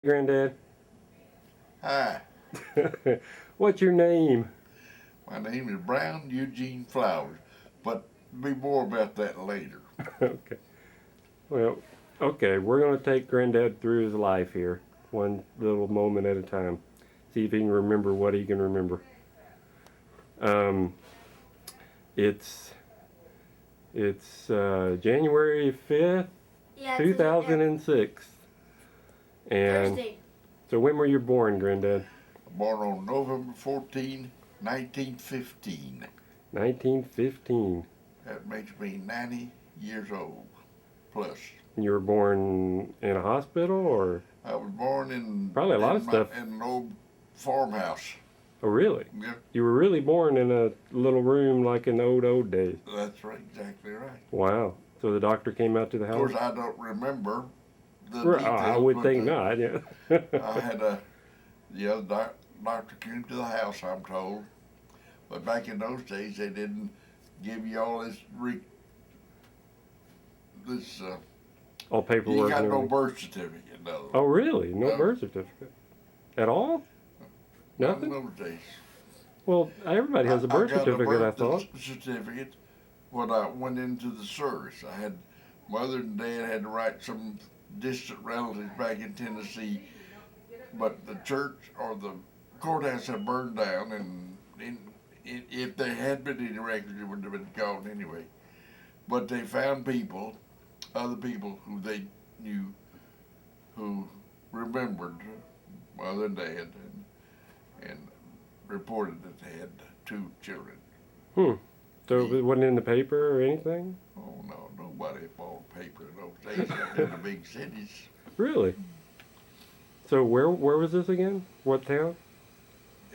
Granddad. Hi, What's your name? my name is Brown Eugene Flowers, but be more about that later. Okay. Well, okay, we're going to take Granddad through his life here, one little moment at a time. See if he can remember what he can remember. Um, it's January 5th, Yeah, 2006. And Thursday. so when were you born, Granddad? Born on November 14, 1915. 1915. That makes me 90 years old plus. You were born in a hospital or? I was born in Probably a lot of stuff. in an old farmhouse. Oh, really? Yeah, You were really born in a little room like in the old days. that's right, exactly right. Wow. So the doctor came out to the Of house? course, I don't remember the Right, details. I would but think not, yeah. I had the other doctor came to the house, I'm told. But back in those days, they didn't give you all this All you paperwork got and no everything. birth certificate, no. Oh, really? No No. birth certificate? At all? Not in Nothing? those days. Well, everybody has a birth certificate, I thought. I got a birth certificate when I went into the service. I had, mother and dad had to write some distant relatives back in Tennessee, but the church or the courthouse had burned down, and if there had been any records, it would have been gone anyway. But they found people, other people who they knew, who remembered mother and dad, and reported that they had two children. So it wasn't in the paper or anything? Oh no, nobody bought paper in those days up in the big cities. Really? So where was this again? What town?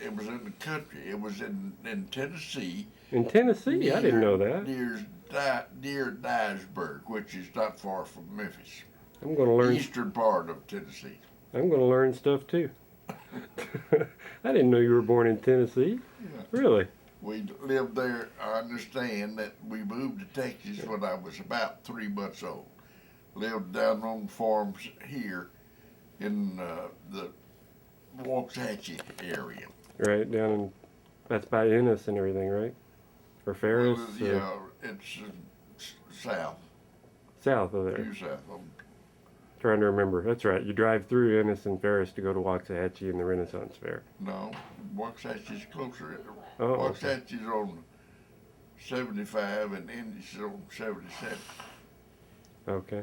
It was in the country. It was in Tennessee. In Tennessee? I didn't know that. Near Dyersburg, which is not far from Memphis. I'm going to learn. Eastern part of Tennessee. I'm going to learn stuff too. I didn't know you were born in Tennessee. Yeah. Really? We lived there. I understand that we moved to Texas when I was about 3 months old. Lived down on farms here in the Waxahachie area. Right down in, that's by Ennis and everything, right? Or Ferris? Well, yeah, it's south, South of there. due south of Trying to remember. That's right. You drive through Ennis and Ferris to go to Waxahachie and the Renaissance Fair. No, Waxahachie's closer. Oh, okay. Waxahachie's on 75 and Ennis is on 77. Okay.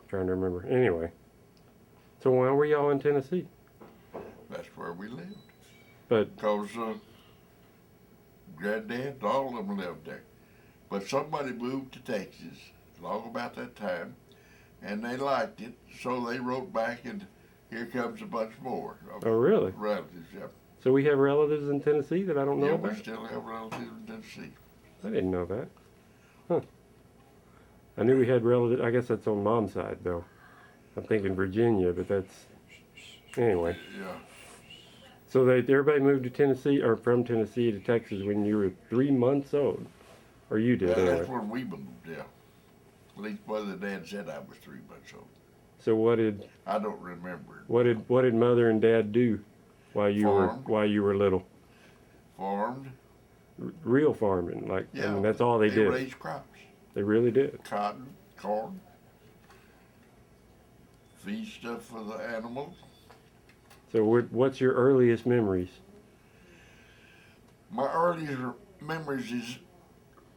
Trying to remember. Anyway. So why were y'all in Tennessee? That's where we lived. But Because Granddad, all of them lived there. But somebody moved to Texas long about that time, and they liked it, so they wrote back, and here comes a bunch more of oh, really? relatives. Yeah. So we have relatives in Tennessee that I don't know Yeah, about? we still have relatives in Tennessee. I didn't know that. Huh. I knew we had relatives. I guess that's on mom's side, though. I'm thinking Virginia, but that's anyway. Yeah. So everybody moved to Tennessee or from Tennessee to Texas when you were 3 months old, or you did Yeah, anyway. that's when we moved, yeah. At least mother and dad said I was 3 months old. So what did I don't remember. what did mother and dad do while you Farmed. were little? Farmed. Real farming, like I Yeah. mean, that's all they They did. raised crops. They really did. Cotton, corn. Feed stuff for the animals. So what's your earliest memories? My earliest memories is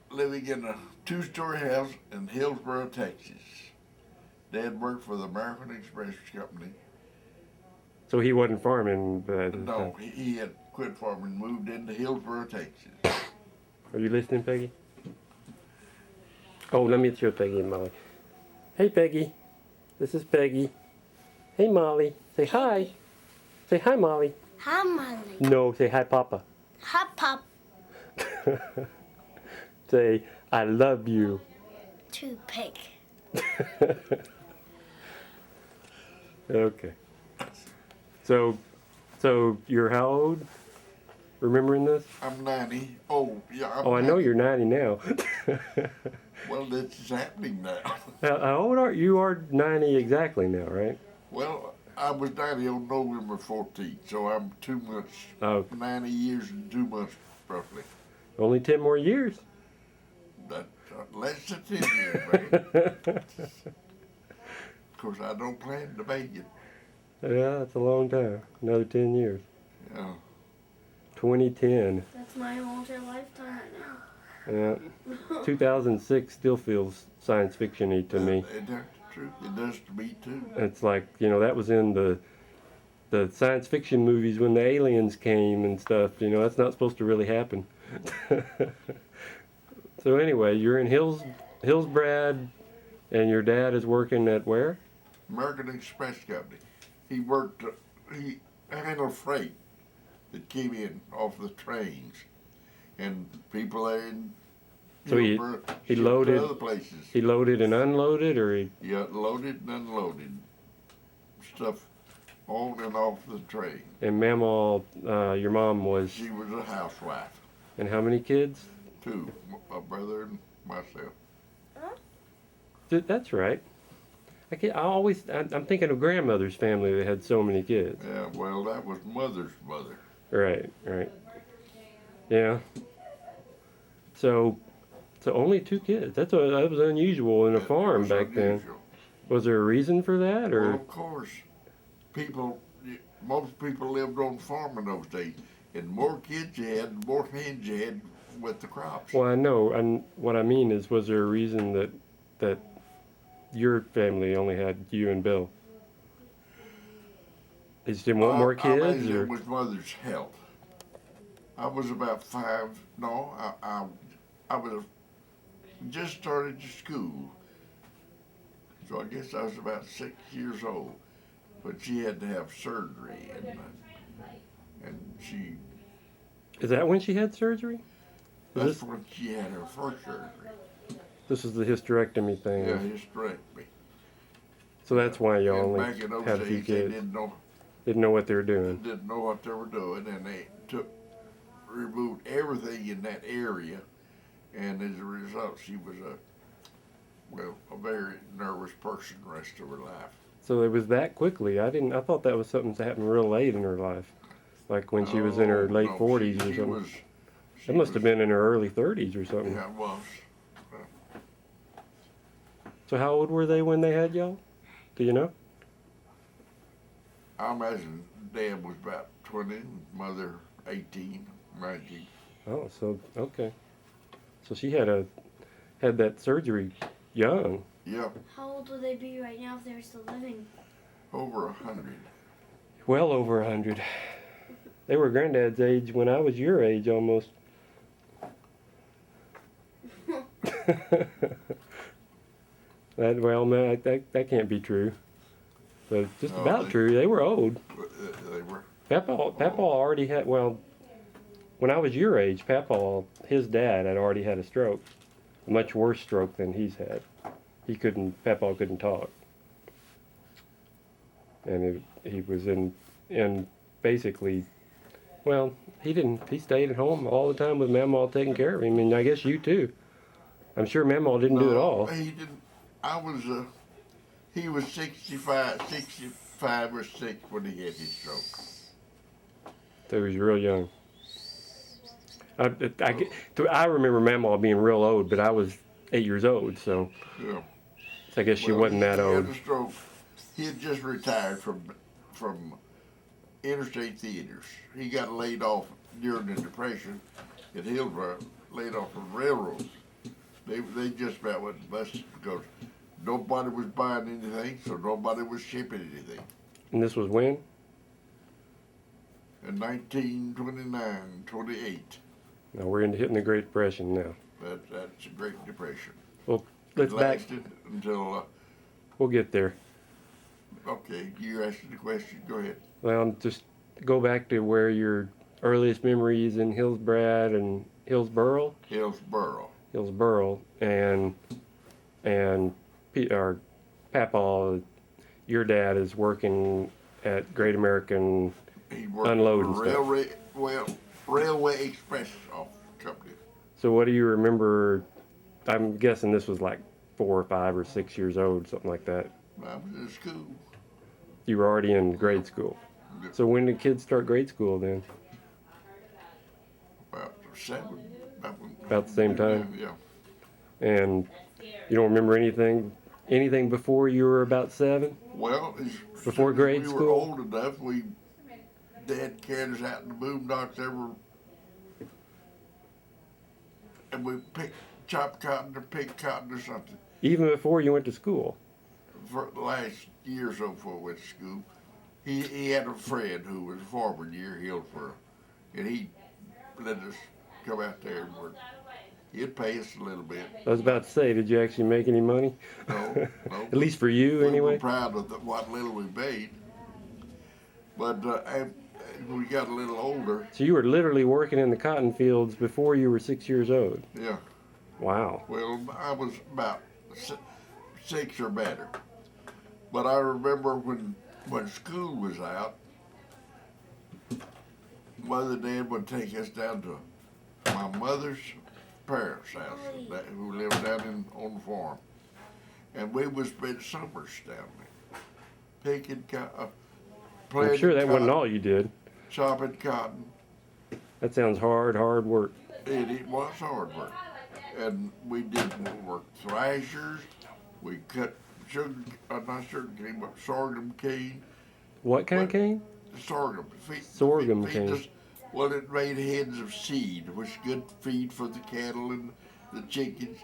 living in a 2-story house in Hillsboro, Texas. Dad worked for the American Express Company. So he wasn't farming. No, he had quit farming, moved into Hillsboro, Texas. Are you listening, Peggy? Oh, let me show Peggy and Molly. Hey, Peggy. This is Peggy. Hey, Molly. Say hi. Say hi, Molly. Hi, Molly. No, say hi, Papa. Hi, Pop. Say, I love you. Toothpick. Okay. So you're how old? Remembering this? I'm 90. Oh, yeah. I'm Oh, I know 90. you're 90 now. Well, this is happening now. How old are you? You are 90 exactly now, right? Well, I was 90 on November 14th, so I'm 2 months, Oh, 90 years and 2 months roughly. only 10 more years. That's less than 10 years, man. Of course, I don't plan to make it. Yeah, that's a long time. Another 10 years. Yeah. 2010. That's my whole entire lifetime right Yeah. 2006 still feels science fiction-y to me. That's the truth. It does to me too. It's like, that was in the science fiction movies when the aliens came and stuff. That's not supposed to really happen. So anyway, you're in Hillsbrad, and your dad is working at where? American Express Company. He worked. He handled freight that came in off the trains, and people there in So he shipped loaded- to other places. He loaded and unloaded, or he? Yeah, loaded and unloaded stuff on and off the train. And Mamaw, your mom was. She was a housewife. And how many kids? Two, my brother and myself. That's right. I'm thinking of grandmother's family that had so many kids. Yeah, well, that was mother's mother. Right. Yeah. So only 2 kids. That was unusual in a That farm was back then. unusual. Was there a reason for that, Well, or? of course, most people lived on farm in those days. And the more kids you had, the more hands you had with the crops. Well, I know, and what I mean is, was there a reason that your family only had you and Bill? They just didn't want more I kids, imagine or? it was mother's health. I was about 5. No, I was just started to school, so I guess I was about 6 years old. But she had to have surgery, and she. Is that when she had surgery? That's when she had her first surgery. This is the hysterectomy thing. Yeah, hysterectomy. So that's why y'all And only back in those had a few days, they kids. didn't know what they were doing. what they were doing, and they removed everything in that area, and as a result, she was a very nervous person the rest of her life. So it was that quickly. I thought that was something that happened real late in her life, like when she was in her late 40s or something. It must have been in her early 30s or something. Yeah, it was. So how old were they when they had y'all? Do you know? I imagine Dad was about 20, Mother 18, 19. Oh, so okay. So she had that surgery young. Yeah, How old would they be right now if they were still living? over 100. Well over 100. They were Granddad's age when I was your age almost. That can't be true. But just No, about true. They were old. They were. Papa already had, when I was your age, his dad had already had a stroke. A much worse stroke than he's had. Papa couldn't talk. And he was in basically, he stayed at home all the time with Mamaw taking care of him, and I guess you too. I'm sure Mamaw didn't do it all. He didn't. He was 65 or 6 when he had his stroke. So he was real young. I remember Mamaw being real old, but I was 8 years old, so Yeah. I guess she wasn't that He old. had a stroke. He had just retired from interstate theaters. He got laid off during the Depression at Hillsborough, laid off from railroads. They just about went busted because nobody was buying anything, so nobody was shipping anything. And this was when? In 1929, 28. Now we're hitting the Great Depression now. That's a Great Depression. Let's It back. lasted until, We'll get there. okay, you asked the question, go ahead. Well, just go back to where your earliest memories in Hillsbrad and Hillsboro, and our Papa, your dad is working at Great American. He worked Unloading for stuff. Railway Express company. So what do you remember? I'm guessing this was like 4 or 5 or 6 years old, something like that. I was in school. You were already in grade school. Yeah. So when did kids start grade school then? About 7. About the same time? Yeah. And you don't remember anything before you were about 7? Well, Before grade we school? were old enough. Dad carried us out in the boondocks and we chopped cotton or picked cotton or something. Even before you went to school? For the last year or so before we went to school, he had a friend who was a farmer near Hillsboro, and he let us come out there and work. He'd pay us a little bit. I was about to say, did you actually make any money? No. At least for you, we anyway? were proud of what little we made. But as we got a little older. So you were literally working in the cotton fields before you were 6 years old? Yeah. Wow. Well, I was about 6 or better. But I remember when school was out, Mother and Dad would take us down to my mother's parents' house, who lived down on the farm. And we would spend summers down there, picking cotton, I'm sure that wasn't all you did. chopping cotton. That sounds hard work. It was hard work. And we did work thrashers, we cut not sugar cane, but sorghum cane. What kind of cane? Sorghum. Sorghum cane. Well, it made heads of seed, which is good feed for the cattle and the chickens.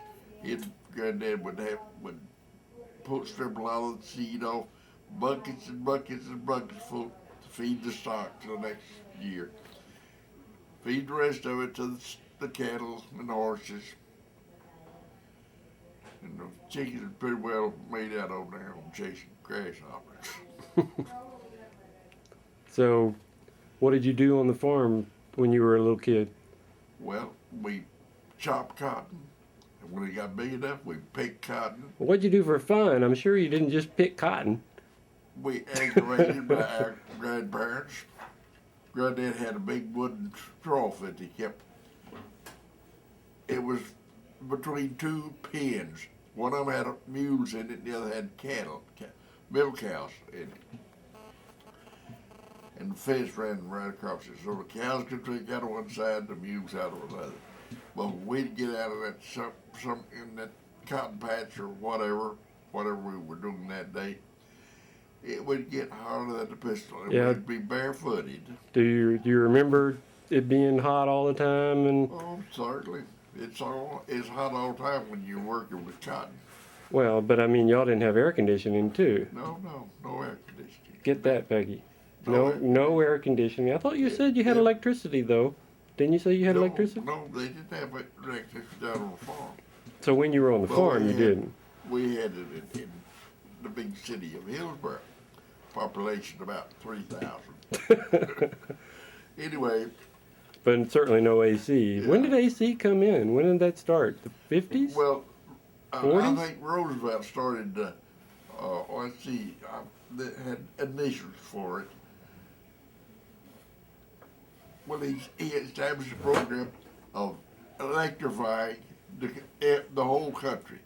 Granddad would strip a lot of the seed off, buckets and buckets and buckets full to feed the stock to the next year. Feed the rest of it to the cattle and the horses. And the chickens are pretty well made out over there on chasing grasshoppers. So, what did you do on the farm when you were a little kid? Well, we chopped cotton. And when it got big enough, we picked cotton. What'd you do for fun? I'm sure you didn't just pick cotton. We aggravated by our grandparents. Granddad had a big wooden trough that he kept. It was between 2 pens. One of them had mules in it, and the other had cattle, milk cows in it. And the fence ran right across it. So the cows could drink out of one side, the mules out of another. But we'd get out of that some in that cotton patch or whatever we were doing that day. It would get hotter than the pistol, and Yeah. we'd be barefooted. Do you remember it being hot all the time? And Oh, certainly. It's hot all the time when you're working with cotton. well, but I mean, y'all didn't have air conditioning too. No air conditioning. Get that, Peggy. No No air conditioning. I thought you said you had Yeah. electricity though. Didn't you say you had electricity? No, they didn't have electricity down on the farm. So when you were on the Well, farm, we you had- didn't. We had it in the big city of Hillsboro. Population about 3,000. Anyway. But certainly no AC. Yeah. When did AC come in? When did that start? The 50s? Well, I 40s? think Roosevelt started, let's see, they had initials for it. Well, he established a program of electrifying the whole country.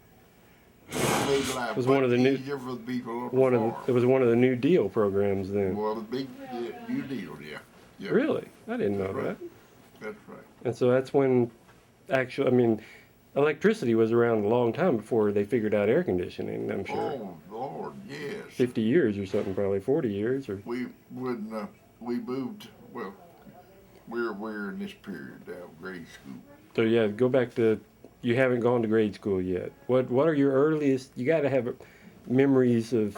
It made life was one of the new- easier for the people on the farm. It was one of the New Deal programs then. Well, the big New Deal, yeah. Really? I didn't know Right. that. That's right. And so that's when electricity was around a long time before they figured out air conditioning, I'm sure. Oh, Lord, yes. 50 years or something, probably 40 years or We moved, well, we're in this period now, grade school. so yeah, go back to you haven't gone to grade school yet. What are your earliest you got to have memories of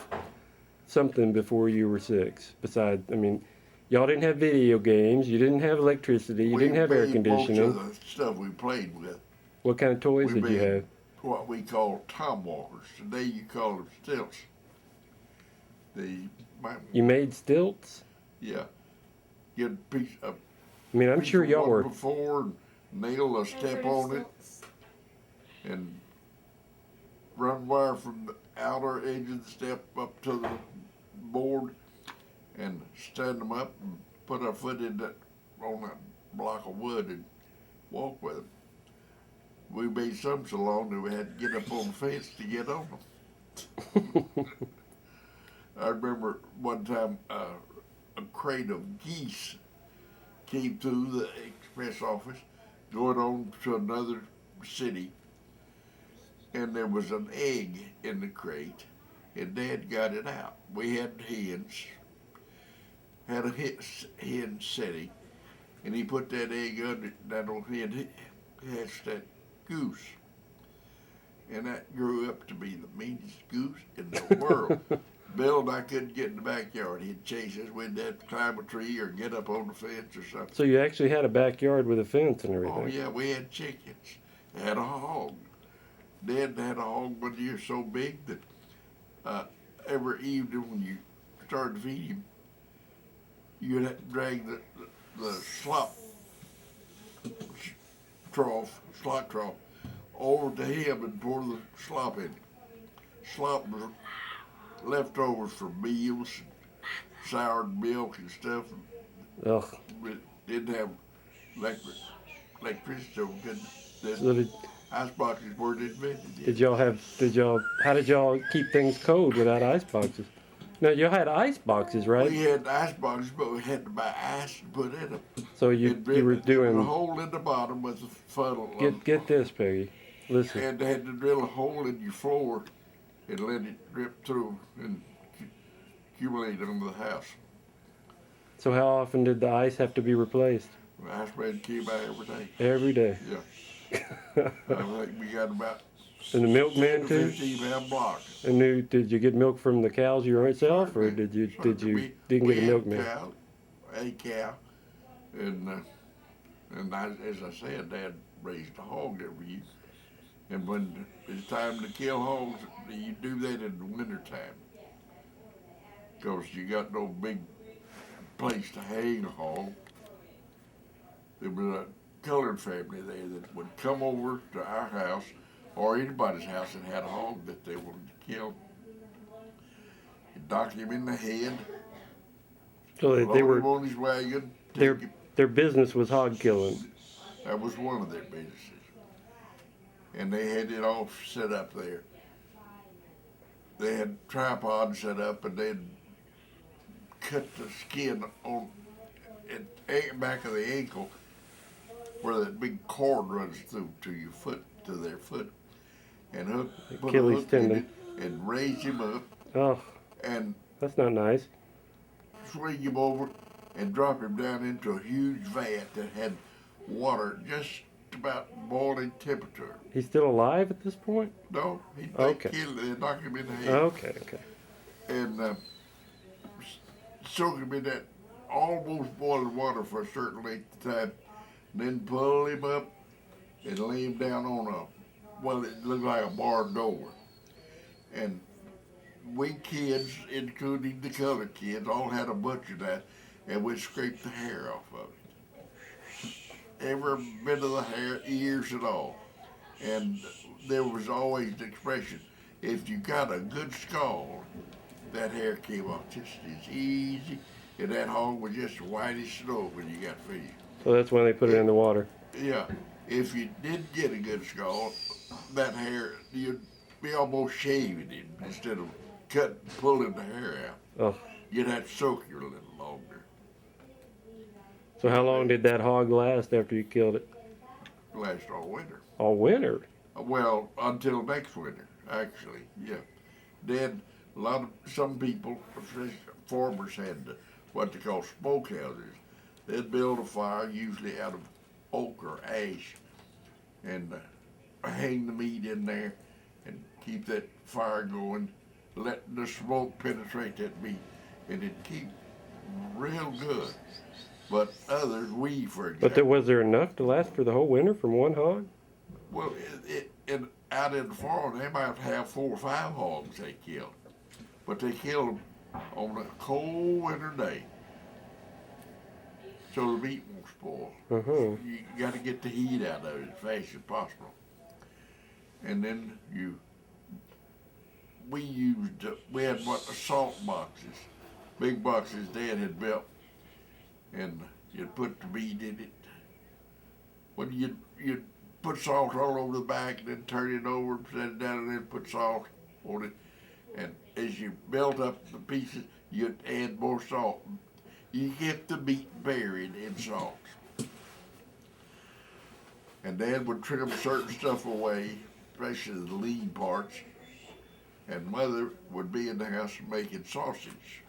something before you were 6 besides y'all didn't have video games, you didn't have electricity, you didn't have air conditioning. Most of the stuff we played with. What kind of toys We did you made have? what we call tom walkers. Today you call them stilts. You made stilts? Yeah. Get a piece of I'm piece sure of y'all wood were before and nail a step on it and run wire from the outer edge of the step up to the board and stand them up and put our foot on that block of wood and walk with them. We made some so long that we had to get up on the fence to get on them. I remember one time a crate of geese came through the express office going on to another city, and there was an egg in the crate, and Dad got it out. We had hens, had a hen setting, and he put that egg under that old hen hatched that goose. And that grew up to be the meanest goose in the world. Bill and I couldn't get in the backyard. He'd chase us. We'd have to climb a tree or get up on the fence or something. So you actually had a backyard with a fence and everything? Oh, yeah, we had chickens. Had a hog. Dad had a hog one year so big that every evening when you started to feed him, you'd have to drag the slop trough, over to him and pour the slop in. Slop was leftovers from meals, soured milk and stuff. Ugh. We didn't have electricity, so we couldn't. So Ice boxes weren't invented yet. how did y'all keep things cold without ice boxes? No, you had ice boxes, right? We had ice boxes, but we had to buy ice to put in them. So you were doing a hole in the bottom with a funnel. Get this, Peggy. Listen. And they had to drill a hole in your floor and let it drip through and accumulate under the house. So how often did the ice have to be replaced? The ice man came by every day. Every day. Yeah. I think we got about And the milkman 10 to too. 15 pound blocks. And did you get milk from the cows yourself, or didn't get a milkman? A cow, and as I said, Dad raised a hog every year. And when it's time to kill hogs, you do that in the wintertime. Because you got no big place to hang a hog. There was a colored family there that would come over to our house or anybody's house that had a hog that they wanted to kill. You'd knock him in the head, So they load were him on his wagon, their business was hog killing. that was one of their businesses. And they had it all set up there. They had tripods set up, and they'd cut the skin on the back of the ankle where that big cord runs through to your foot, to their foot, and put Achilles a hook tendon. in it and raise him up Oh, and that's not nice. swing him over and drop him down into a huge vat that had water just about boiling temperature. He's still alive at this point? No, they Okay. killed him, they knock him in the head. Okay. And soak him in that almost boiling water for a certain length of time, then pull him up and lay him down on it looked like a barn door. And we kids, including the colored kids, all had a butcher knife and we'd scrape the hair off of it. Every bit of the hair, ears and all. And there was always the expression, if you got a good skull, that hair came off just as easy, and that hog was just white as snow when you got finished. So that's when they put it in the water. Yeah, if you did get a good skull, that hair, you'd be almost shaving it instead of pulling the hair out. Oh. You'd have to soak it a little longer. So how long did that hog last after you killed it? Last all winter. All winter. Well, until next winter, actually, yeah. Then some people, especially farmers, had what they call smoke houses. They'd build a fire, usually out of oak or ash, and hang the meat in there and keep that fire going, let the smoke penetrate that meat, and it'd keep real good. But others, for example. But was there enough to last for the whole winter from one hog? Well, out in the farm, they might have 4 or 5 hogs they killed. But they killed them on a cold winter day. So the meat won't spoil. Uh-huh. You got to get the heat out of it as fast as possible. And then we had salt boxes, big boxes Dad had built. And you'd put the meat in it. When you'd put salt all over the back and then turn it over and set it down and then put salt on it. And as you built up the pieces, you'd add more salt. You get the meat buried in salt. And Dad would trim certain stuff away, especially the lean parts. And Mother would be in the house making sausage,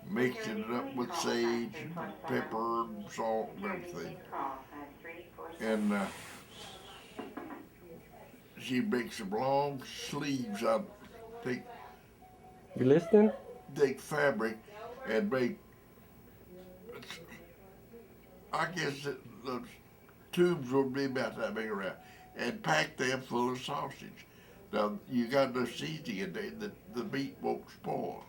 mixing it up with sage, and pepper, and salt, and everything. And she'd make some long sleeves out, take You listening? fabric and make, I guess the tubes would be about that big around, and pack them full of sausage. Now, you got enough seasoning in there that the meat won't spoil.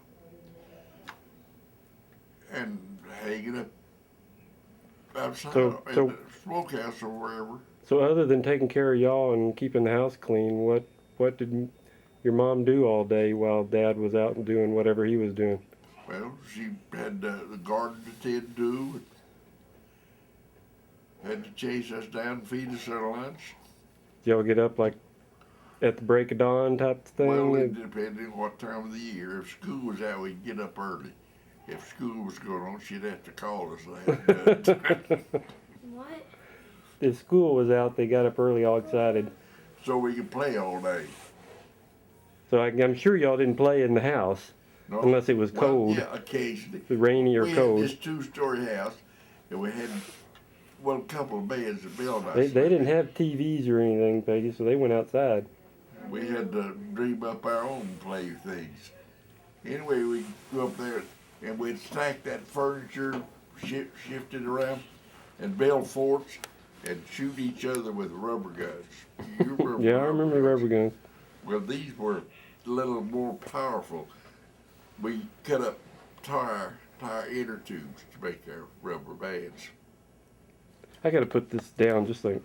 And hang it up outside in the smokehouse or wherever. So other than taking care of y'all and keeping the house clean, what did your mom do all day while Dad was out and doing whatever he was doing? Well, she had the garden to tend to, had to chase us down and feed us our lunch. Did y'all get up like at the break of dawn type thing? Well, it depended on what time of the year. If school was out, we'd get up early. If school was going on, she'd have to call us. What? If school was out, they got up early all excited. So we could play all day. So I'm sure y'all didn't play in the house. No, Unless it was cold. Yeah, occasionally. Rainy or cold. We had this two-story house, and we had, well, a couple of beds to build us. They didn't have TVs or anything, Peggy, so they went outside. We had to dream up our own play things. Anyway, we'd go up there, and we'd stack that furniture, shift it around, and build forts, and shoot each other with rubber guns. You remember Yeah, I remember rubber guns. Well, these were a little more powerful. We cut up tire inner tubes to make our rubber bands. I gotta put this down just like.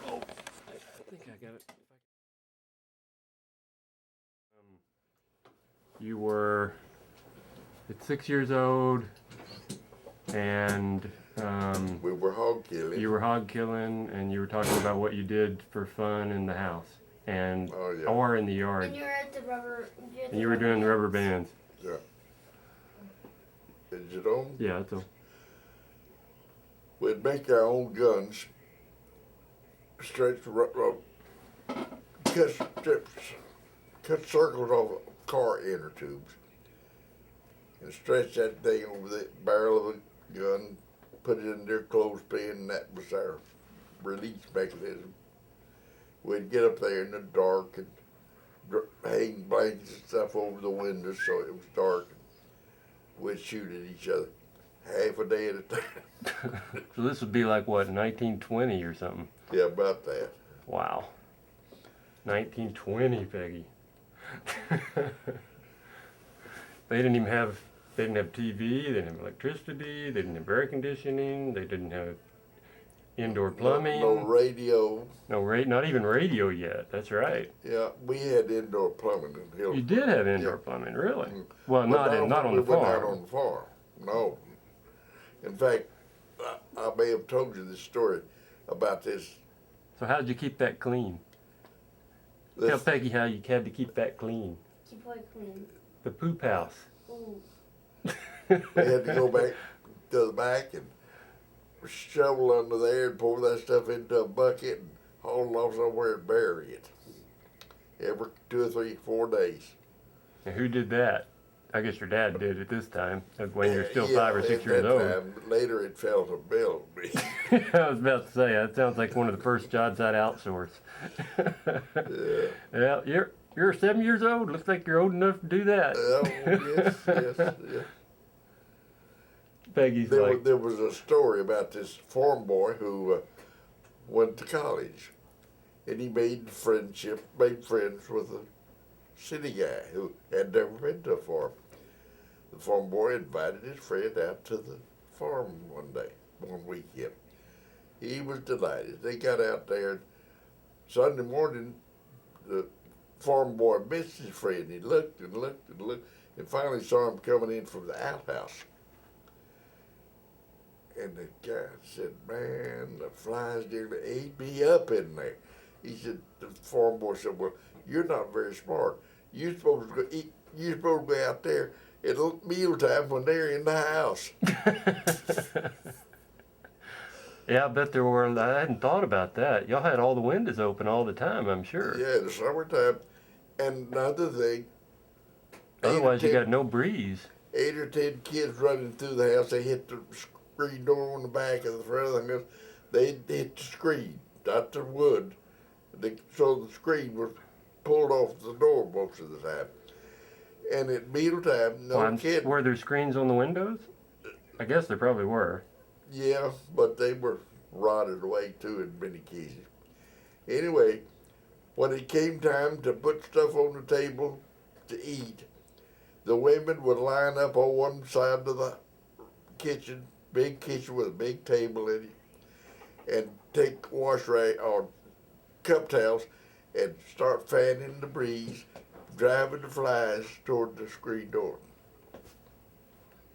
Oh, I think I got it. You were at 6 years old, and We were hog killing. you were hog killing, and you were talking about what you did for fun in the house and Oh, yeah. or in the yard. And you were at the rubber. And you were doing the rubber bands. Yeah. Is it on? Yeah, that's all. We'd make our own guns, stretch, cut strips, cut circles off car inner tubes, and stretch that thing over the barrel of a gun, put it in their clothespin, and that was our release mechanism. We'd get up there in the dark and hang blankets and stuff over the windows so it was dark. We'd shoot at each other half a day at a time. So this would be like what, 1920 or something? Yeah, about that. Wow. 1920, Peggy. They didn't have TV, they didn't have electricity, they didn't have air conditioning, they didn't have indoor plumbing. No radio. Not even radio yet. That's right. Yeah, we had indoor plumbing in Hillsborough. You did have indoor Yeah. plumbing, really? Well, But not on the we went out farm. on the farm. No. In fact, I may have told you this story about this. So how'd you keep that clean? This Tell Peggy how you had to keep that clean. Keep it clean. The poop house. Ooh. they had to go back to the back and shovel under there and pour that stuff into a bucket and haul it off somewhere and bury it. Every 2 or 3, 4 days. And who did that? I guess your dad did it this time, when you're still Yeah, 5 or 6 at years that old. time. Later it fell to Bill and me. I was about to say, that sounds like one of the first jobs I'd outsource. Yeah. Yeah, you're 7 years old. Looks like you're old enough to do that. Yes. Peggy's There, like, there was a story about this farm boy who went to college, and he made friends with a city guy who had never been to a farm. The farm boy invited his friend out to the farm one weekend. He was delighted. They got out there. Sunday morning, the farm boy missed his friend. He looked and looked and looked, and finally saw him coming in from the outhouse. And the guy said, "Man, the flies nearly ate me up in there." He said, the farm boy said, "Well, you're not very smart. You're supposed to go eat. You're supposed to go out there at mealtime when they're in the house. Yeah, I bet there were. I hadn't thought about that. Y'all had all the windows open all the time, I'm sure. Yeah, in the summertime. And another thing, Otherwise, you got no breeze. 8 or 10 kids running through the house. They hit the screen door on the back of the front of the house. They hit the screen, not the wood. So the screen was pulled off the door most of the time. And at mealtime, no kid. Were there screens on the windows? I guess there probably were. Yeah, but they were rotted away too in many cases. Anyway, when it came time to put stuff on the table to eat, the women would line up on one side of the kitchen, big kitchen with a big table in it, and take wash rag or cup towels and start fanning the breeze, driving the flies toward the screen door.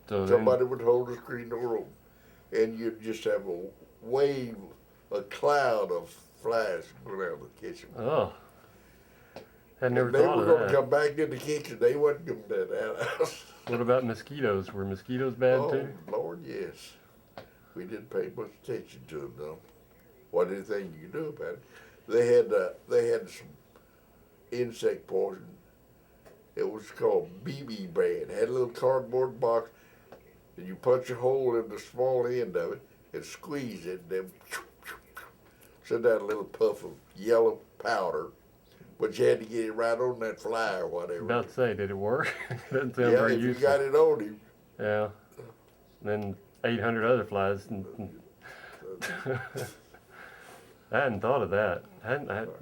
So Somebody would hold the screen door open, and you'd just have a wave, a cloud of flies going out of the kitchen. Oh. I never And they thought were of going that. to come back in the kitchen. They wasn't going to that house. What about mosquitoes? Were mosquitoes bad too? Oh, Lord, yes. We didn't pay much attention to them, though. Wasn't anything you could do about it. They had some insect poison. It was called BB brand. It had a little cardboard box, and you punch a hole in the small end of it and squeeze it, and then send out a little puff of yellow powder. But you had to get it right on that fly or whatever. About to say, did it work? Doesn't sound Yeah, very if you useful. got it on him. Yeah. Then 800 other flies. I hadn't thought of that.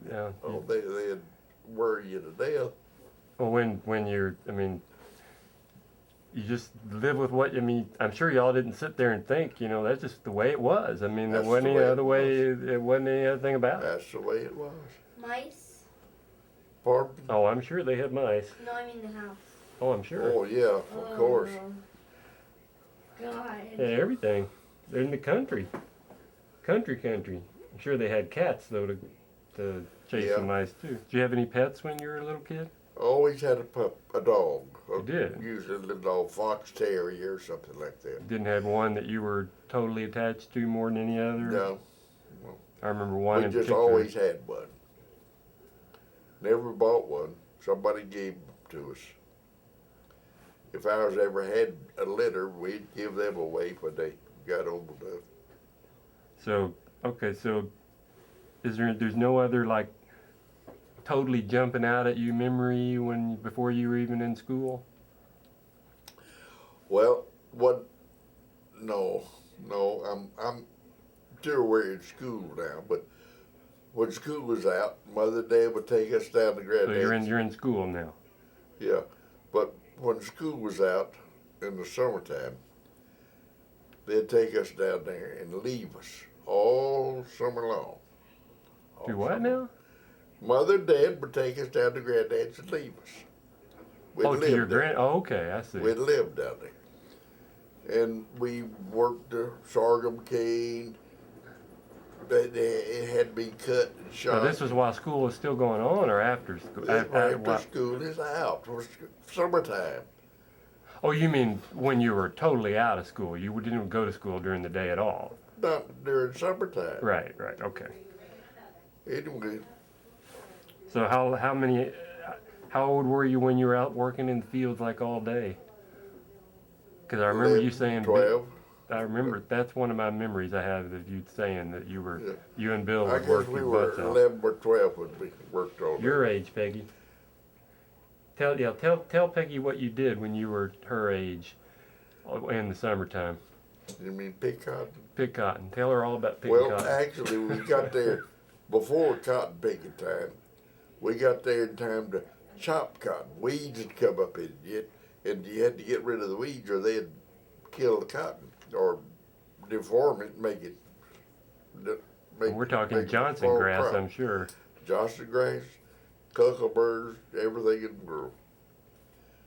Yeah. Oh, they'd worry you to death. Well, when you're, I mean, you just live with what, I mean, I'm sure y'all didn't sit there and think, you know, that's just the way it was. I mean, there That's wasn't the any way it other way, was. it wasn't any other thing about it. That's the way it was. Mice? Pardon? Oh, I'm sure they had mice. No, I mean the house. Oh, I'm sure. Oh, yeah, of course. God. Yeah, everything. They're in the country. Country. I'm sure they had cats, though, to chase Yeah. the mice, too. Did you have any pets when you were a little kid? Always had a dog. You did? Usually a little dog, fox terrier or something like that. Didn't have one that you were totally attached to more than any other? No, I remember one we in just particular. always had one. Never bought one. Somebody gave them to us. If ours ever had a litter, we'd give them away when they got old enough. So, okay, so there's no other, like, totally jumping out at you memory before you were even in school? Well, no, I'm sure we're in school now, but when school was out, Mother and Dad would take us down to Granddad. So you're in school now. Yeah, but when school was out in the summertime, they'd take us down there and leave us all summer long. Do what now? Mother and Dad would take us down to Granddad's and leave us. We'd Oh, to your live there. grand. Oh, okay, I see. We'd live down there. And we worked the sorghum cane. It had to be cut and shot. Now, this was while school was still going on, or after school? After school is out. It was summertime. Oh, you mean when you were totally out of school? You didn't go to school during the day at all? Not during summertime. Right, okay. Anyway, So how old were you when you were out working in the fields like all day? Because I remember you 11, saying 12. I remember that's one of my memories I have of you saying that you were Yeah. you and Bill I would guess work we your were butts off. 11 or 12 when we worked all day. Your age, Peggy. Tell Peggy what you did when you were her age in the summertime. You mean pick cotton? Pick cotton. Tell her all about picking Well, cotton. actually, we got there before cotton picking time. We got there in time to chop cotton. Weeds had come up in it, and you had to get rid of the weeds or they'd kill the cotton or deform it and make it. We're talking make it Johnson fall grass, crop. I'm sure. Johnson grass, cucumber, everything in the world.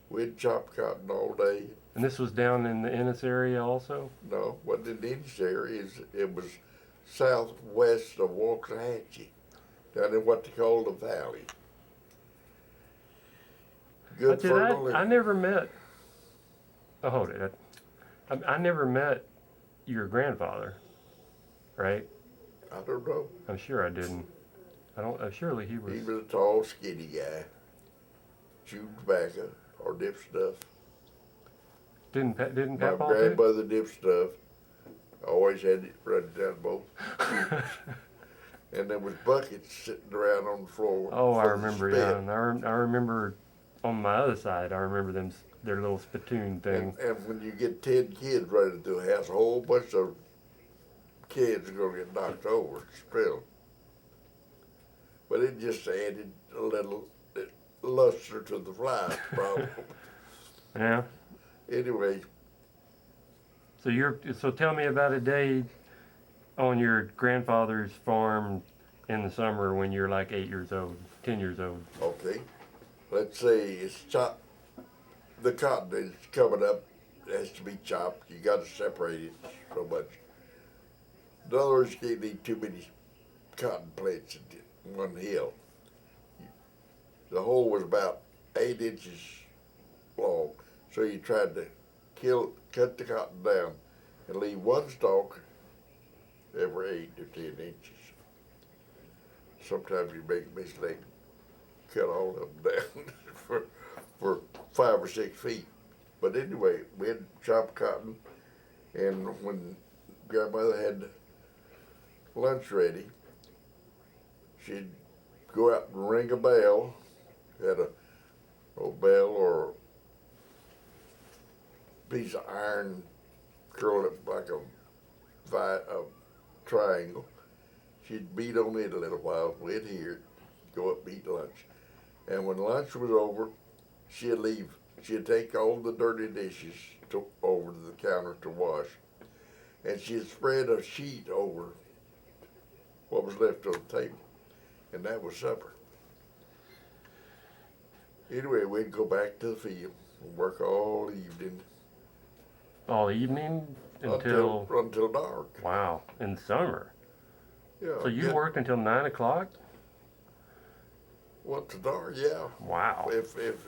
We'd chop cotton all day. And this was down in the Ennis area also? No, what the Indians there is, it was southwest of Waxahachie, down in what they call the valley. Good But see, for the I living. never met. Oh, hold it. I never met your grandfather, right? I don't know. I'm sure I didn't. I don't. Surely he was. He was a tall, skinny guy. Chewed tobacco or dip stuff. Didn't My Papaw too? grandmother dip stuff. I always had it running down both chutes. And there was buckets sitting around on the floor Oh, I for the remember. spit. Yeah, and I remember on my other side. I remember them their little spittoon thing. And when you get 10 kids running through the house, a whole bunch of kids are going to get knocked over, spilled. But it just added a little luster to the flies problem. Yeah. Anyway, So tell me about a day on your grandfather's farm in the summer when you're like 8 years old, 10 years old. okay, let's say it's chopped. The cotton is coming up, it has to be chopped. You got to separate it so much. In other words, you can't need too many cotton plants in one hill. The hole was about 8 inches long, so you tried to cut the cotton down and leave one stalk every 8 to 10 inches. Sometimes you make a mistake, cut all of them down for 5 or 6 feet. But anyway, we'd chop cotton, and when grandmother had lunch ready, she'd go out and ring a bell, had a old bell or a piece of iron curled up like a triangle. She'd beat on it a little while, we'd hear it, go up and eat lunch. And when lunch was over, she'd leave. She'd take all the dirty dishes over to the counter to wash, and she'd spread a sheet over what was left on the table, and that was supper. Anyway, we'd go back to the field and work all evening All evening until dark. wow, in summer. Yeah. So you worked until 9 o'clock? Once dark, yeah. Wow. If it,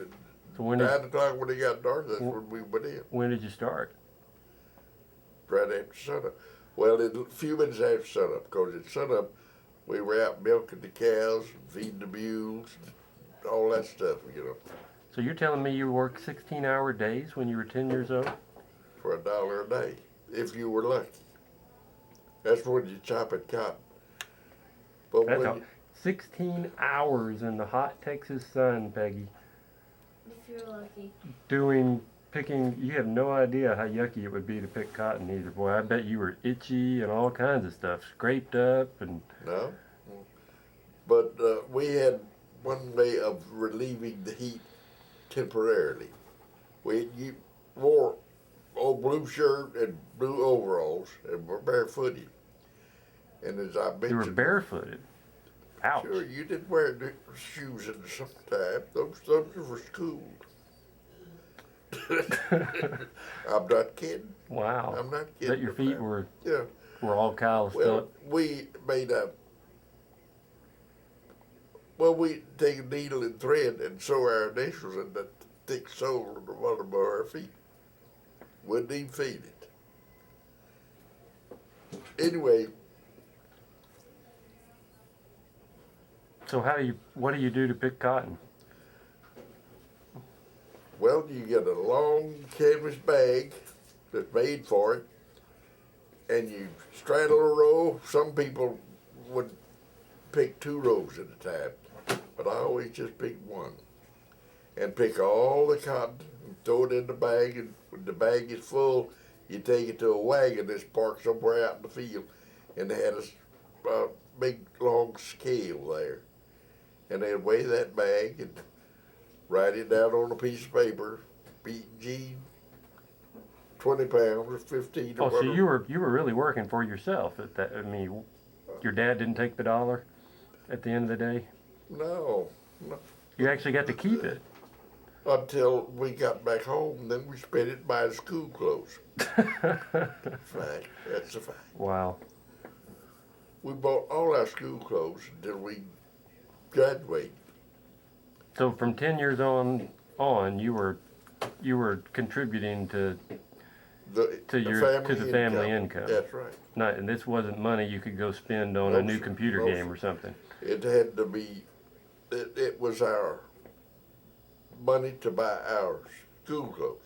So when 9 o'clock when it got dark, that's when we went in. when did you start? Right after sunup. Well, a few minutes after sunup, because at sunup we were out milking the cows, feeding the mules, all that stuff, So you're telling me you worked 16-hour days when you were 10 years old? for $1 a day, if you were lucky. That's when you chop it cotton. But That's when all. 16 hours in the hot Texas sun, Peggy, If you're lucky. picking. You have no idea how yucky it would be to pick cotton either. Boy, I bet you were itchy and all kinds of stuff, scraped up and. No. But we had one way of relieving the heat temporarily. You wore old blue shirt and blue overalls and were barefooted. And as I mentioned, You were barefooted. Ouch. sure, you didn't wear shoes in the summertime. Those were school. I'm not kidding. Wow. I'm not kidding. That your feet were Yeah. all calloused Well, up. we made a. Well, we take a needle and thread and sew our initials in that thick sole on the bottom of our feet. Wouldn't even feel it. Anyway, So what do you do to pick cotton? well, you get a long canvas bag that's made for it, and you straddle a row. Some people would pick 2 rows at a time, but I always just pick one. And pick all the cotton and throw it in the bag, and when the bag is full, you take it to a wagon that's parked somewhere out in the field, and they had a big long scale there. And they'd weigh that bag and write it down on a piece of paper, G, 20 pounds or 15 or Oh, so whatever. you were really working for yourself at that. I mean, your dad didn't take the dollar at the end of the day. No, You actually got to keep it. until we got back home, then we spent it buying school clothes. Fact, that's a fact. Wow. We bought all our school clothes until we graduated. So from 10 years on, on, you were contributing to The the family income. That's right. Not, and this wasn't money you could go spend on No, a new sir. computer No, game sir. or something. It had to be. It was our money to buy our school clothes.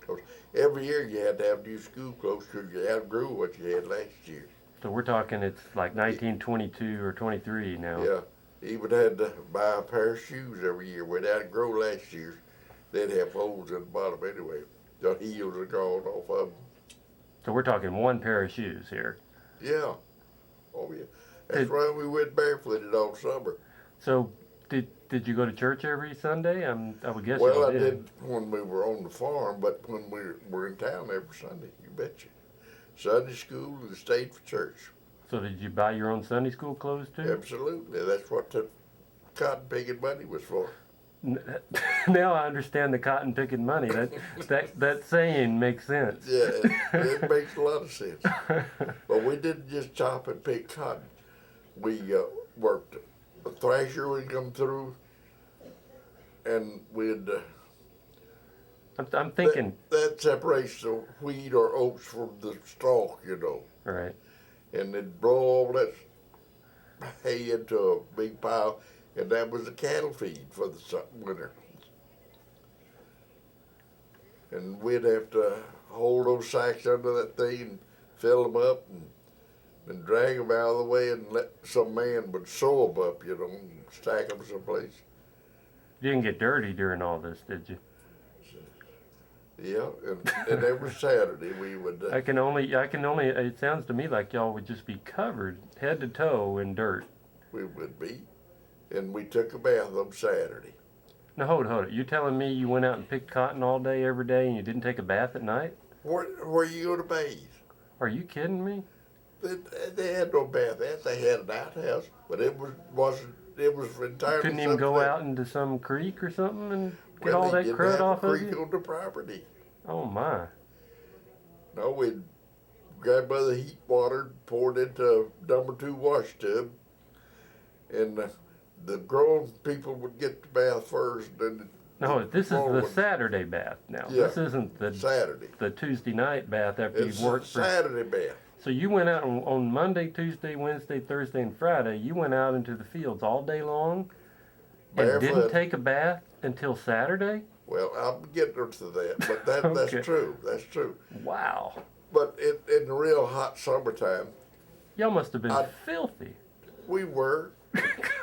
'Cause every year you had to have new school clothes because you outgrew what you had last year. So we're talking it's like 1922 or 23 now. Yeah, even had to buy a pair of shoes every year. When that grow last year, they'd have holes in the bottom anyway. The heels are gone off of them. So we're talking one pair of shoes here. Yeah, oh yeah. That's Did- why we went barefooted all summer. So did you go to church every Sunday? I would guess Well, you I did. did when we were on the farm, but when we were in town every Sunday, you betcha. Sunday school and stayed for church. So did you buy your own Sunday school clothes too? Absolutely, that's what the cotton picking money was for. Now I understand the cotton picking money. That saying makes sense. Yeah, it makes a lot of sense. But we didn't just chop and pick cotton. We worked. The thrasher would come through, and we'd. I'm thinking. That separates the wheat or oats from the stalk, you know. Right. And they'd blow all that hay into a big pile, and that was the cattle feed for the winter. And we'd have to hold those sacks under that thing and fill them up and drag them out of the way and let some man would sew them up, you know, and stack them someplace. You didn't get dirty during all this, did you? Yeah, and every Saturday we would. I can only. It sounds to me like y'all would just be covered head to toe in dirt. We would be, and we took a bath on Saturday. Now hold it. You telling me you went out and picked cotton all day every day and you didn't take a bath at night? Where you go to bathe? Are you kidding me? They had no bath. They had an outhouse, but it wasn't. It was entirely. Couldn't even go something. out into some creek or something and get Well, all they that didn't crud have off a of creek you? on the property. Oh my! No, we'd grab by the heat water, poured into a #2 wash tub, and the grown people would get the bath first. Then No, this is the would- Saturday bath now. Yeah, This isn't Saturday. the Tuesday night bath after It's you've worked for. Saturday bath. So you went out on Monday, Tuesday, Wednesday, Thursday, and Friday. You went out into the fields all day long and didn't Barefoot. take a bath until Saturday? Well, I'm getting to that, but Okay. that's true. That's true. Wow. But in the real hot summertime, Y'all must have been I- filthy. we were.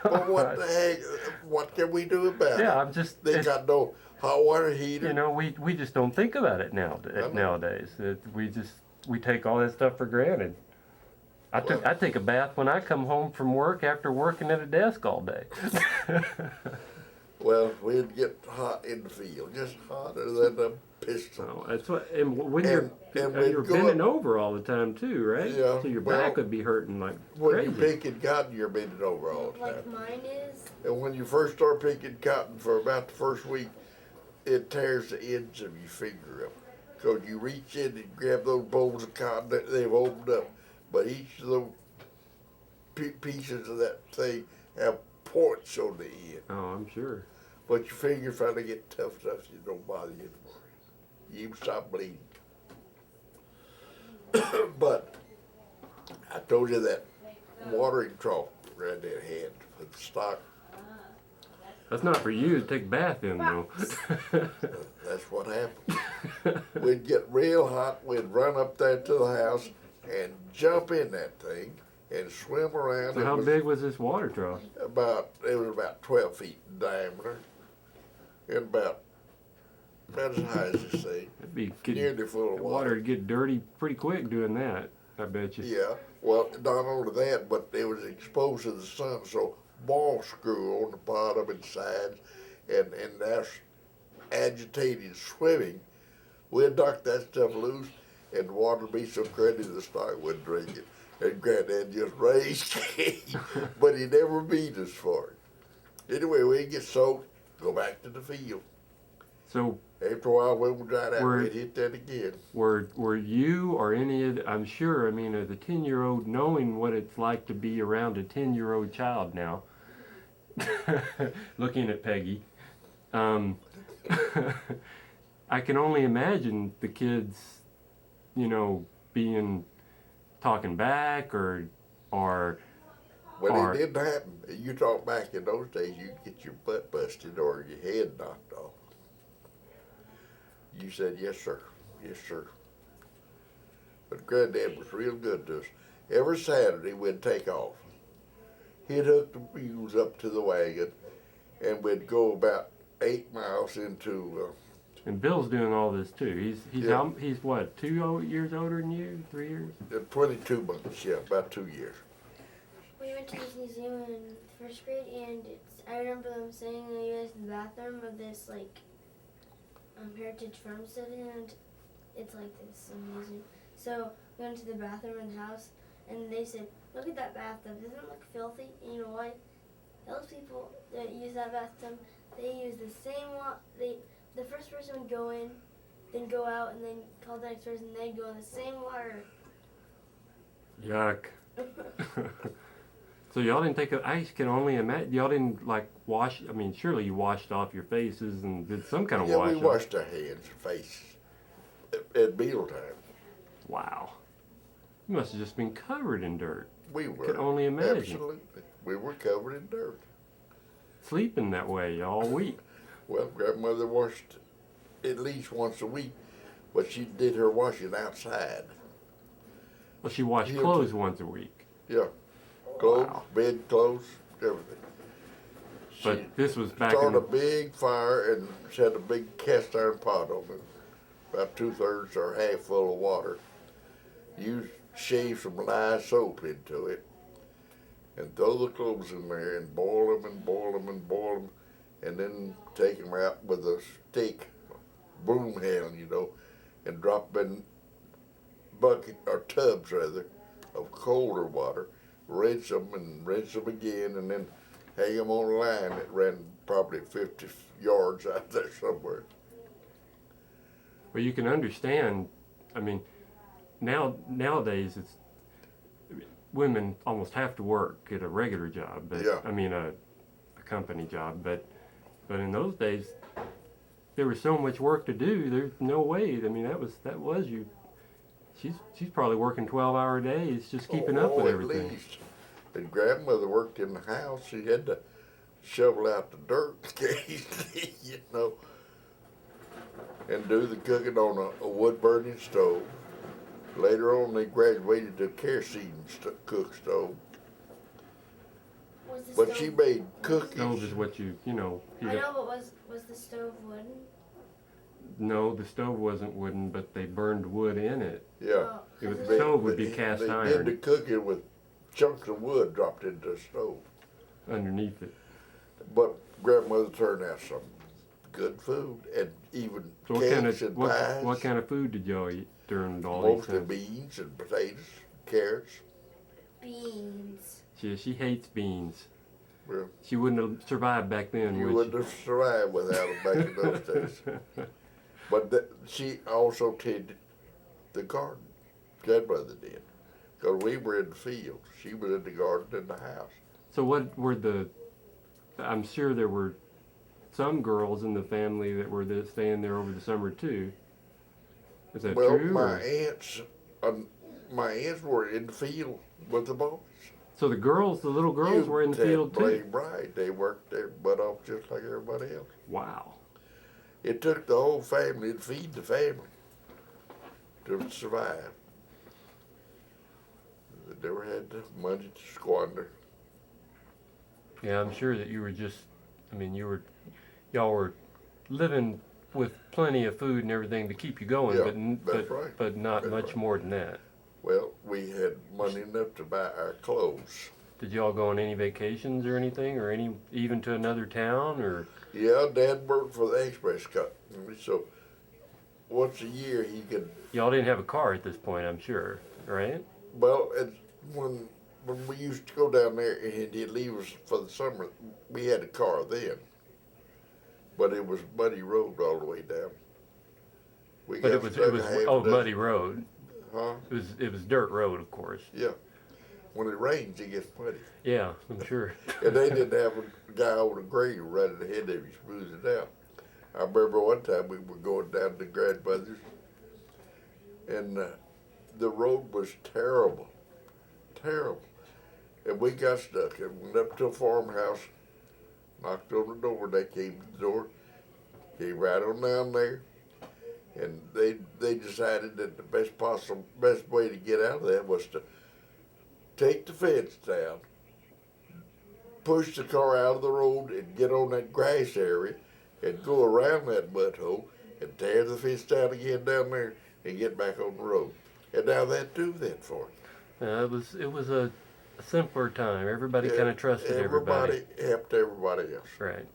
But what the heck? What can we do about it? Yeah, I'm just. They got no hot water heater. You know, we just don't think about it nowadays. We take all that stuff for granted. I take a bath when I come home from work after working at a desk all day. Well, we'd get hot in the field, just hotter than a piston. So that's what. And when And we'd you're go bending up- over all the time too, right? Yeah, So your well, back would be hurting like When crazy. you're picking cotton, you're bending over all the time. Like mine is. And when you first start picking cotton for about the first week, it tears the ends of your finger up. Because you reach in and grab those bolts of cotton that they've opened up. But each of the pieces of that thing have points on the end. Oh, I'm sure. But your finger finally get tough enough so it don't bother you anymore. You even stop bleeding. But I told you that watering trough Granddad had for the stock. That's not for you to take a bath in, though. That's what happened. We'd get real hot. We'd run up there to the house and jump in that thing and swim around. So how big was this water trough? It was about 12 feet in diameter and about as high as this thing. It'd be Nearly full of the water. would get dirty pretty quick doing that. I bet you. Yeah, well, not only that, but it was exposed to the sun, so moss grew on the bottom and sides, and that's agitated swimming. We'd knock that stuff loose, and the water would be so cruddy the stock wouldn't drink it. And Granddad just raised Cain, but he never beat us for it. Anyway, we'd get soaked, go back to the field. So After a while, when we dried out, Were- we'd hit that again. were you or any of I'm sure, I mean, as a 10-year-old, knowing what it's like to be around a 10-year-old child now, looking at Peggy, I can only imagine the kids, you know, being talking back or Well, or it didn't happen. You talk back in those days, you get your butt busted or your head knocked off. You said, yes, sir. Yes, sir. But Granddad was real good to us. Every Saturday, we'd take off. He'd hook the mules up to the wagon, and we'd go about 8 miles into. and Bill's doing all this too. He's Yeah. he's what, 2 years older than you? 3 years? 22 months, yeah, about 2 years. We went to this museum in first grade, and I remember them saying that you guys in the bathroom of this like heritage farmstead, and it's like this amazing. So we went to the bathroom in the house, and they said, "Look at that bathtub. Doesn't it look filthy?" And you know why? Those people that use that bathtub, they use the same water. The first person would go in, then go out, and then call the next person, and they'd go in the same water. Yuck. So y'all didn't take a, I can only imagine, y'all didn't like wash, I mean, surely you washed off your faces and did some kind of Yeah, wash we off. washed our hands and faces at mealtime. Wow. You must have just been covered in dirt. We were. Could only imagine. Absolutely. We were covered in dirt. Sleeping that way all week. Well, grandmother washed at least once a week, but she did her washing outside. Well, she washed Yeah, clothes once a week. Yeah. Clothes, Wow. bedclothes, everything. But She this was back started in a big fire and she had a big cast iron pot on it, about 2/3 or half full of water. You shave some lye soap into it and throw the clothes in there and boil them and boil them and boil them, and then take them out with a stick, broom handle, you know, and drop them in bucket or tubs rather of colder water. Rinse them and rinse them again, and then hang them on a line that ran probably 50 yards out there somewhere. Well, you can understand. I mean, nowadays it's women almost have to work at a regular job, but Yeah. I mean a company job. But in those days, there was so much work to do. There's no way. I mean, that was you. She's probably working 12-hour days just keeping up with everything. At least. And grandmother worked in the house. She had to shovel out the dirt occasionally, you know, and do the cooking on a wood-burning stove. Later on, they graduated to kerosene cook stove. Was the But stove, she made cookies. Stove is what you know. I know, but was the stove wooden? No, the stove wasn't wooden, but they burned wood in it. Yeah. Oh, It was, 'cause the it- stove would be cast They did iron the cooking with chunks of wood dropped into the stove. underneath it. But grandmother turned out some good food and even So cakes and pies. what kind of food did y'all eat during all these Mostly times? beans and potatoes, carrots. beans. She hates beans. Well, She wouldn't have survived back then, you would wouldn't have survived without them back in those days. But she also tended the garden. Grandmother did. Because we were in the field. She was in the garden in the house. So what were I'm sure there were some girls in the family that were staying there over the summer too. Is that Well, true? my aunts were in the field with the boys. So the little girls were in the field too? Blame right. They worked their butt off just like everybody else. Wow. It took the whole family to feed the family to survive. They never had the money to squander. Yeah, I'm sure that you were just, I mean, y'all were living with plenty of food and everything to keep you going, Yeah, that's right. but not That's much right. more than that. Well, we had money enough to buy our clothes. Did y'all go on any vacations or anything, or even to another town, or? Yeah, Dad worked for the express company, so once a year he could. Y'all didn't have a car at this point, I'm sure, right? Well, when we used to go down there and he'd leave us for the summer, we had a car then, but it was muddy road all the way down. But it was muddy road. Huh? It was dirt road, of course. Yeah. When it rains, it gets muddy. Yeah, I'm sure. And they didn't have a guy on a grader running ahead of you, smooth it out. I remember one time we were going down to grandmother's, and the road was terrible, terrible. And we got stuck and went up to a farmhouse, knocked on the door. They came to the door, came right on down there, and they decided that the best way to get out of that was to take the fence down, push the car out of the road, and get on that grass area, and go around that mud hole, and tear the fence down again down there, and get back on the road. And now that do that for you. It was a simpler time. Everybody kind of trusted everybody. Everybody helped everybody else. Right.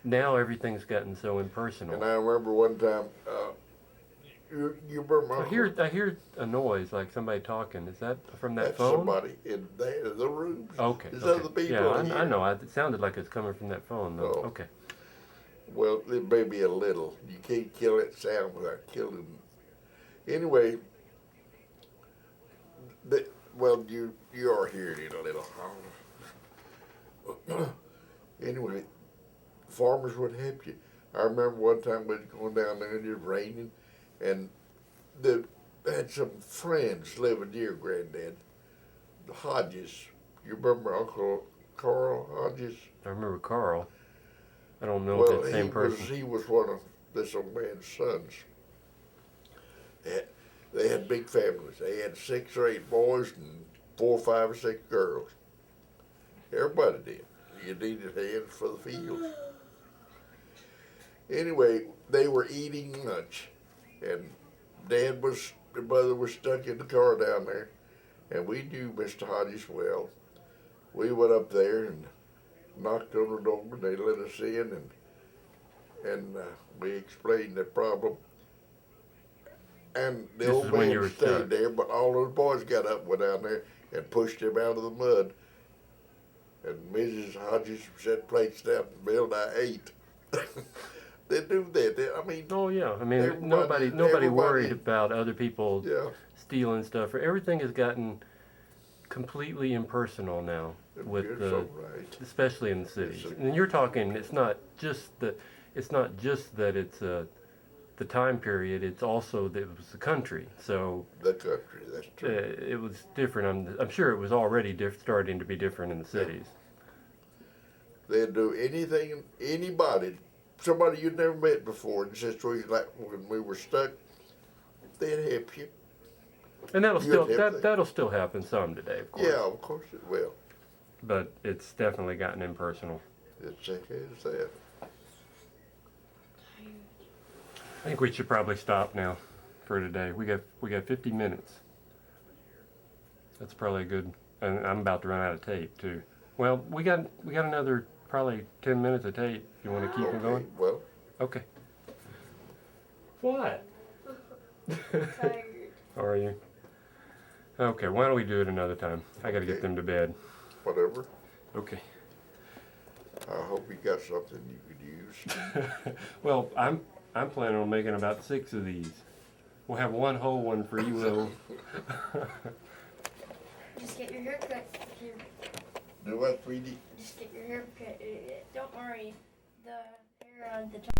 Now everything's gotten so impersonal. And I remember one time, you remember my I hear a noise like somebody talking. Is that from that that's phone? somebody in there, the room. Okay. There's Okay. other people Yeah, in here. I know. It sounded like it's coming from that phone, though. Oh. Okay. Well, it may be a little. You can't kill that sound without killing them. Anyway, you are hearing it a little. Anyway, farmers would help you. I remember one time we was going down there and it was raining, and they had some friends living near Granddad, the Hodges. You remember Uncle Carl Hodges? I remember Carl. I don't know Well, if it's the same person. he was one of this old man's sons. They had big families. They had 6 or 8 boys and 4, 5, or 6 girls. Everybody did. You needed hands for the field. Anyway, they were eating lunch, and the mother was stuck in the car down there, and we knew Mr. Hodges well. We went up there and knocked on the door, and they let us in, and we explained the problem. And the old man stayed there, but all those boys got up, went down there, and pushed him out of the mud. And Mrs. Hodges set plates down, and Bill and I ate. They do that. I mean. Oh yeah. I mean, nobody worried about other people stealing stuff. Everything has gotten completely impersonal now, especially in the cities. And you're talking. It's not just that it's it's the time period. It's also that it was the country. So the country. That's true. It was different. I'm sure it was already starting to be different in the cities. They'd do anything, anybody, somebody you'd never met before in a situation like when we were stuck, they'd help you. And that'll still happen some today, of course. Yeah, of course it will. But it's definitely gotten impersonal. It's that. I think we should probably stop now for today. We got 50 minutes. That's probably good. And I'm about to run out of tape too. Well, we got another probably 10 minutes of tape. You want to keep it going? Well. Okay. What? Tired. Are you? Okay. Why don't we do it another time? I got to get them to bed. Whatever. Okay. I hope you got something you could use. Well, I'm planning on making about 6 of these. We'll have one whole one for you, Will. Just get your hair cut. Do what, sweetie? Just get your hair cut. Don't worry. The hair on the top.